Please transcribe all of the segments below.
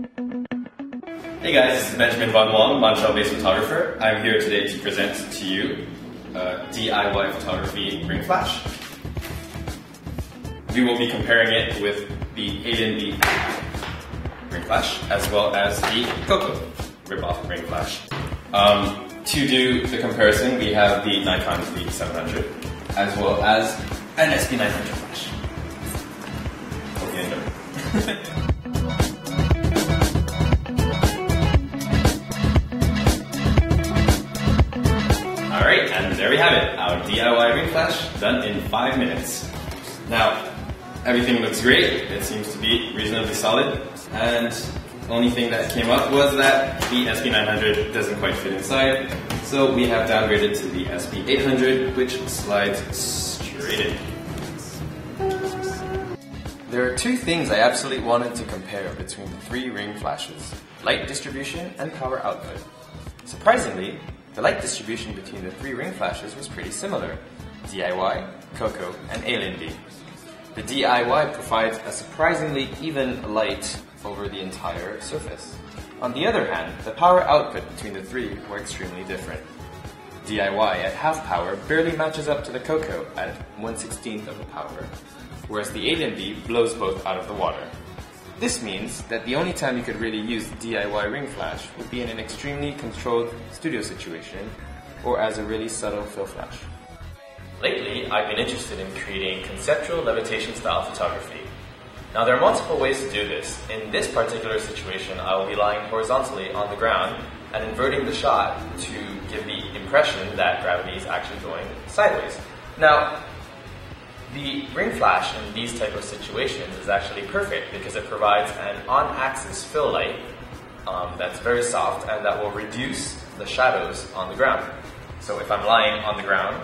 Hey guys, this is Benjamin Von Wong, Montreal-based photographer. I'm here today to present to you DIY photography ring flash. We will be comparing it with the A&B ring flash as well as the Coco rip-off ring flash. To do the comparison, we have the Nikon D700 as well as an SP900 flash. Hope you enjoy. Alright, and there we have it, our DIY ring flash done in 5 minutes. Now, everything looks great, it seems to be reasonably solid, and the only thing that came up was that the SP900 doesn't quite fit inside, so we have downgraded to the SP800, which slides straight in. There are two things I absolutely wanted to compare between the three ring flashes: light distribution and power output. Surprisingly, the light distribution between the three ring flashes was pretty similar: DIY, Coco, and A&B. The DIY provides a surprisingly even light over the entire surface. On the other hand, the power output between the three were extremely different. DIY at half power barely matches up to the Coco at 1/16 of the power, whereas the A&B blows both out of the water. This means that the only time you could really use the DIY ring flash would be in an extremely controlled studio situation or as a really subtle fill flash. Lately, I've been interested in creating conceptual levitation style photography. Now there are multiple ways to do this. In this particular situation, I will be lying horizontally on the ground and inverting the shot to give the impression that gravity is actually going sideways. Now, the ring flash in these type of situations is actually perfect because it provides an on-axis fill light that's very soft and that will reduce the shadows on the ground. So if I'm lying on the ground,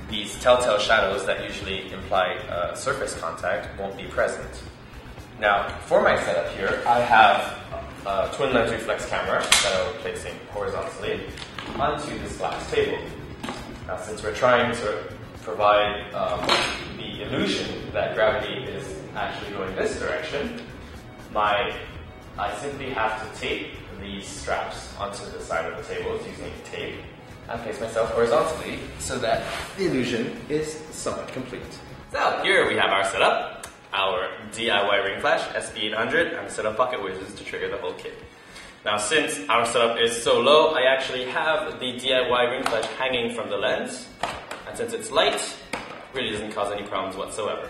these telltale shadows that usually imply surface contact won't be present. Now, for my setup here, I have a twin lens reflex camera that I will be placing horizontally onto this glass table. Now, since we're trying to provide the illusion that gravity is actually going this direction, I simply have to tape these straps onto the side of the table using tape and place myself horizontally so that the illusion is somewhat complete. So here we have our setup, our DIY ring flash SP800 and a set of pocket whizzes to trigger the whole kit. Now since our setup is so low, I actually have the DIY ring flash hanging from the lens, and since it's light, it really doesn't cause any problems whatsoever.